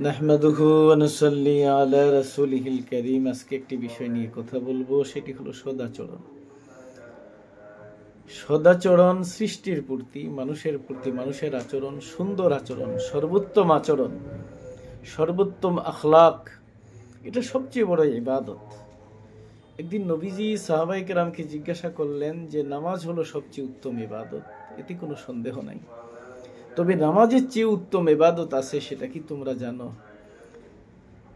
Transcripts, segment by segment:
নাহমাদুহু ওয়া নুসাল্লি আলা রাসূলিহিল কারীম। আজকে একটি বিষয় নিয়ে কথা বলবো, সেটি হলো সদাচরণ। সদাচরণ সৃষ্টির প্রতি, মানুষের আচরণ, সুন্দর আচরণ, সর্বোত্তম আচরণ, সর্বোত্তম আখলাক, এটা সবচেয়ে বড় ইবাদত। একদিন নবীজি সাহাবায়ে কেরামকে জিজ্ঞাসা করলেন যে নামাজ হলো সবচেয়ে উত্তম ইবাদত, এতে কোনো সন্দেহ নাই। তবে নামাজের চেয়ে উত্তম ইবাদত আছে, সেটা কি তোমরা জানো?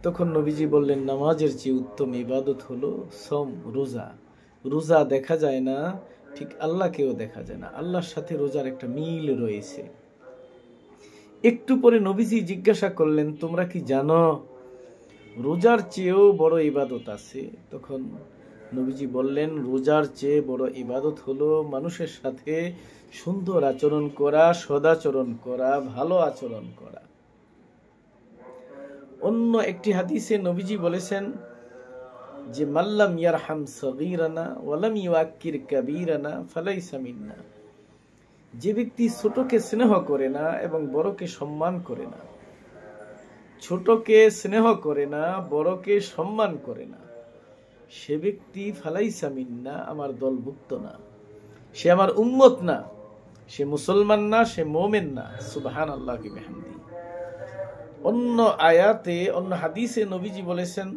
তখন নবীজি বললেন, নামাজের চেয়ে উত্তম ইবাদত হলো সম, রোজা। রোজা দেখা যায় না, ঠিক আল্লাহকেও দেখা যায় না, আল্লাহর সাথে রোজার একটা মিল রয়েছে। একটু পরে নবীজি জিজ্ঞাসা করলেন, তোমরা কি জানো রোজার চেয়েও বড় ইবাদত আছে? তখন নবীজি বললেন, রোজার চেয়ে বড় ইবাদত হলো মানুষের সাথে সুন্দর আচরণ করা, সদাচরণ করা, ভালো আচরণ করা। অন্য একটি হাদিসে নবীজি বলেছেন যে মাল্লাম ইয়ারহাম সগীরানা ওয়ালাম ইউআক্কির কাবীরানা ফালাইসা মিন্না। যে ব্যক্তি ছোটকে স্নেহ করে না এবং বড়কে সম্মান করে না, ছোটকে স্নেহ করে না, বড়কে সম্মান করে না, সে ব্যক্তি ফালাইসা মিন্না, আমার দলভুক্ত না, সে আমার উম্মত না, সে মুসলমান না, সে মুমিন না। সুবহানাল্লাহি ওয়া বিহামদিহি। অন্য আয়াতে, অন্য হাদিসে নবীজি বলেছেন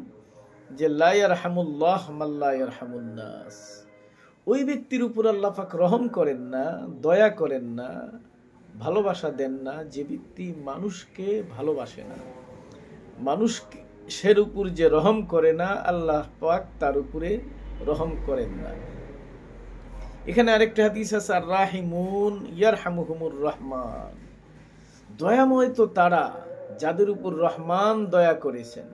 যে লা ইয়ারহামুল্লাহ মান লা ইয়ারহামুন নাস। ওই ব্যক্তির উপর আল্লাহ পাক রহম করেন না, দয়া করেন না, ভালোবাসা দেন না যে ব্যক্তি মানুষকে ভালোবাসে না। মানুষের উপর যে রহম করে না, আল্লাহ পাক তার উপরে রহম করেন না। এখানে আরেকটা হাদিস আছে, আর রাহিমুন ইয়ারহামুহুমুর রহমান। দয়াময় তো তারা যাদের উপর রহমান দয়া করেছেন,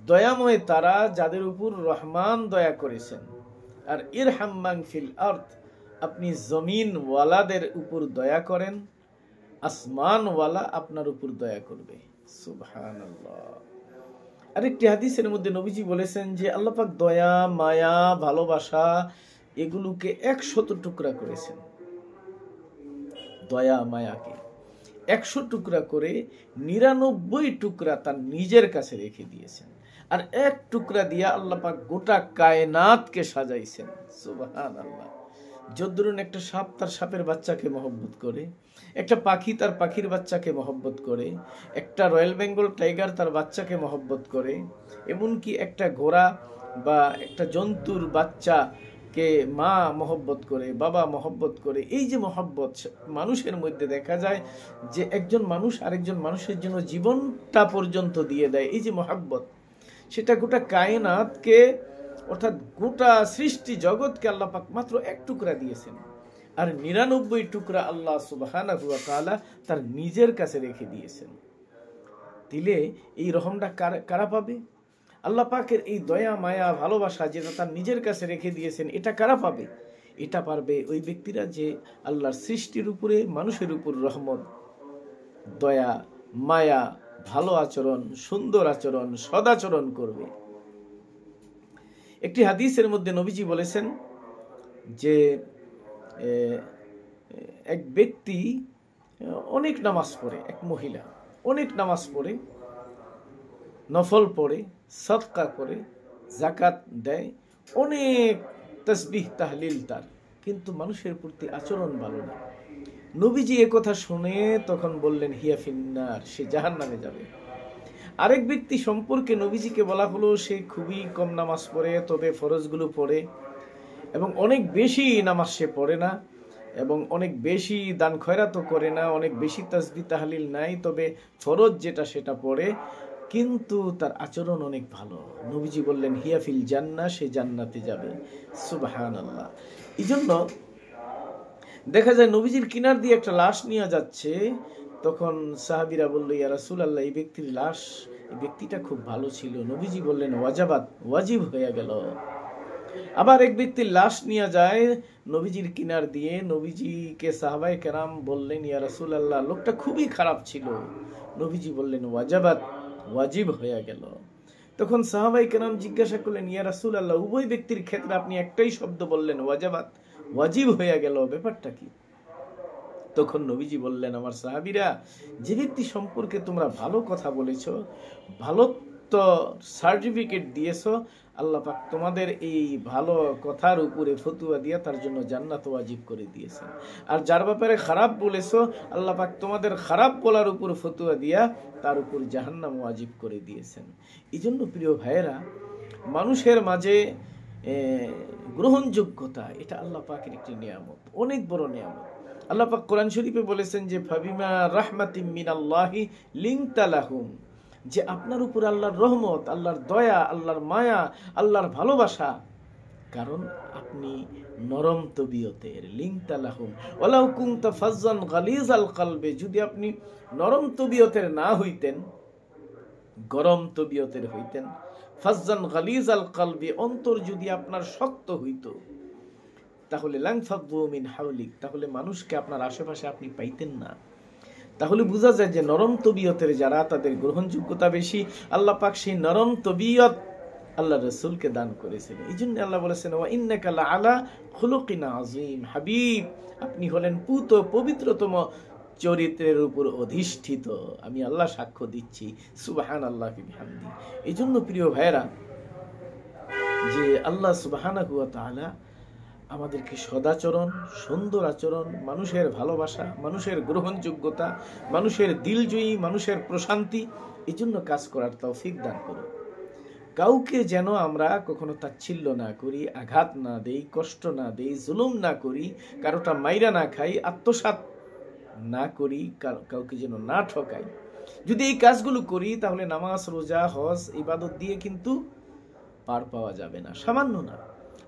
দয়াময় তারা যাদের উপর রহমান দয়া করেছেন। আর ইরহাম মান ফিল আরদ, আপনি জমিন ওয়ালাদের উপর দয়া করেন, আসমান ওয়ালা আপনার উপর দয়া করবে। সুবহানাল্লাহ। আরেকটি হাদিসের মধ্যে নবীজি বলেছেন যে আল্লাহ পাক দয়া, মায়া, ভালোবাসা এগুলোকে 100 টুকরা করেছেন। দয়া মায়াকে 100 টুকরা করে 99 টুকরা তার নিজের কাছে রেখে দিয়েছেন, আর এক টুকরা দিয়া আল্লাহ পাক গোটা কায়নাতকে সাজাইছেন। সুবহানাল্লাহ। যদ্দুরুন একটা সাপ তার সাপের বাচ্চাকে মহব্বত করে, একটা পাখি তার পাখির বাচ্চাকে মহব্বত করে, একটা রয়্যাল বেঙ্গল টাইগার তার বাচ্চাকে মহব্বত করে, এমনকি একটা ঘোড়া বা একটা জন্তুর বাচ্চাকে মা মহব্বত করে, বাবা মহব্বত করে। এই যে মহব্বত মানুষের মধ্যে দেখা যায়, যে একজন মানুষ আরেকজন মানুষের জন্য জীবনটা পর্যন্ত দিয়ে দেয়, এই যে মহব্বত, সেটা গোটা কায়নাতকে, অর্থাৎ গোটা সৃষ্টি জগৎকে আল্লাহ পাক মাত্র এক টুকরা দিয়েছেন, আর 99 টুকরা আল্লাহ সুবহানাহু ওয়া তাআলা তার নিজের কাছে রেখে দিয়েছেন। দিলে এই রহমটা কারা পাবে? আল্লাহ পাকের এই দয়া, মায়া, ভালোবাসা যেটা তার নিজের কাছে রেখে দিয়েছেন, এটা কারা পাবে? এটা পারবে ওই ব্যক্তিরা যে আল্লাহর সৃষ্টির উপরে, মানুষের উপর রহমত, দয়া, মায়া, ভালো আচরণ, সুন্দর আচরণ, সদাচরণ করবে। একটি হাদিসের মধ্যে নবীজি বলেছেন যে এক ব্যক্তি অনেক নামাজ পড়ে, এক মহিলা অনেক নামাজ পড়ে, নফল পড়ে, সাদকা করে, যাকাত দেয়, অনেক তাসবিহ তাহলিল তার, কিন্তু মানুষের প্রতি আচরণ ভালো না। নবীজি এ কথা শুনে তখন বললেন, হিয়া ফিন্নার, সে জাহান্নামে যাবে। আরেক ব্যক্তি সম্পর্কে নবীজিকে বলা হলো, সে খুবই কম নামাজ পড়ে, তবে ফরজগুলো পড়ে, এবং অনেক বেশি নামাজ সে পড়ে না, এবং অনেক বেশি দান খয়রাতও করে না, অনেক বেশি তাসবিহ তাহলিল নাই, তবে ফরজ যেটা সেটা পড়ে, কিন্তু তার আচরণ অনেক ভালো। নবীজি বললেন, হিয়া ফিল জান্নাহ, সে জান্নাতে যাবে। সুবহানাল্লাহ। এই জন্য দেখা যায় নবীজির কিনার দিয়ে একটা লাশ নিয়ে যাচ্ছে, তখন সাহাবীরা বলল, ইয়া রাসূলুল্লাহ, এই ব্যক্তির লাশ, এই ব্যক্তিটা খুব ভালো ছিল। নবীজি বললেন, ওয়াজাবাত, ওয়াজিব হয়ে গেল। আবার এক ব্যক্তির লাশ নিয়ে যায় নবীজির কিনার দিয়ে, নবীজিকে সাহাবায়ে কেরাম বললেন, ইয়া রাসূলুল্লাহ, লোকটা খুবই খারাপ ছিল। নবীজি বললেন, ওয়াজাবাত, ওয়াজিব হয়ে গেল। তখন সাহাবায়ে কেরাম জিজ্ঞাসা করলেন, ইয়া রাসূলুল্লাহ, উভয় ব্যক্তির ক্ষেত্রে আপনি একটাই শব্দ বললেন, ওয়াজাবাত, ওয়াজিব হয়ে গেল, ব্যাপারটা কি? তখন নবীজি বললেন, আমার সাহাবীরা, যে ব্যক্তি সম্পর্কে তোমরা ভালো কথা বলেছো, ভালোত্ব সার্টিফিকেট দিয়েছো, আল্লাহ পাক তোমাদের এই ভালো কথার উপরে ফতুয়া দিয়া তার জন্য জান্নাত ওয়াজিব করে দিয়েছেন। আর যার ব্যাপারে খারাপ বলেছো, আল্লাহ পাক তোমাদের খারাপ বলার উপর ফতুয়া দিয়া তার উপর জাহান্নাম ওয়াজিব করে দিয়েছেন। এই জন্য প্রিয় ভাইয়েরা, মানুষের মাঝে গ্রহণযোগ্যতা এটা আল্লাহ পাকের একটি নিয়ামত, অনেক বড় নিয়ামত। আল্লাহ পাক কোরআন শরীফে বলেছেন যে ফাবিমা রাহমাতিম মিনাল্লাহি লিনতা লাহুম, যে আপনার উপর আল্লাহর রহমত, আল্লাহর দয়া, আল্লাহর মায়া, আল্লাহর ভালোবাসা, কারণ আপনি নরম তবিয়তের। লিনতা লাহুম ওয়ালাউ কুনতা ফাজ্জান গালিজাল কলবে, যদি আপনি নরম তবিয়তের না হইতেন, গরম তবিয়তের হইতেন, ফাজ্জান গালিজাল কলবে, অন্তর যদি আপনার শক্ত হইতো, তাহলে লাংফাদু মিন হাওলিক, তাহলে মানুষকে আপনার আশেপাশে আপনি পাইতেন না। তাহলে বোঝা যায় যে নরম তবিয়তের যারা, তাদের গ্রহণযোগ্যতা বেশি। আল্লাহ পাক সেই নরম তবিয়ত আল্লাহ রাসূলকে দান করেছেন। এই জন্য আল্লাহ বলেছেন, ওয়া ইন্নাকা লাআলা খুলুকিন আযীম, হাবিব আপনি হলেন পুত পবিত্রতম চরিত্রের উপর অধিষ্ঠিত, আমি আল্লাহ সাক্ষ্য দিচ্ছি। সুবহানাল্লাহি ওয়া বিহামদি। এই জন্য প্রিয় ভাইয়েরা, যে আল্লাহ সুবহানাহু ওয়া তাআলা আমাদেরকে সদাচরণ, সুন্দর আচরণ, মানুষের ভালোবাসা, মানুষের গ্রহণযোগ্যতা, মানুষের দিলজয়ী, মানুষের প্রশান্তি, এই জন্য কাজ করার তৌফিক দান করুন। কাউকে যেন আমরা কখনো তাচ্ছিল্য না করি, আঘাত না দেই, কষ্ট না দেই, জুলুম না করি, কারোটা মাইরা না খাই, আত্মসাৎ না করি, কাউকে যেন না ঠকাই। যদি এই কাজগুলো করি, তাহলে নামাজ, রোজা, হজ, ইবাদত দিয়ে কিন্তু পার পাওয়া যাবে না, সামান্য না।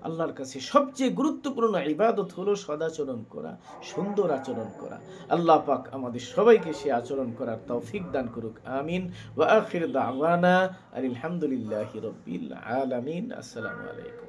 আল্লাহর কাছে সবচেয়ে গুরুত্বপূর্ণ ইবাদত হলো সদাচরণ করা, সুন্দর আচরণ করা। আল্লাহ পাক আমাদের সবাইকে সে আচরণ করার তৌফিক দান করুক। আমিন। ওয়া আখির দাওয়ানা আলহামদুলিল্লাহি রাব্বিল আলামিন। আসসালামু আলাইকুম।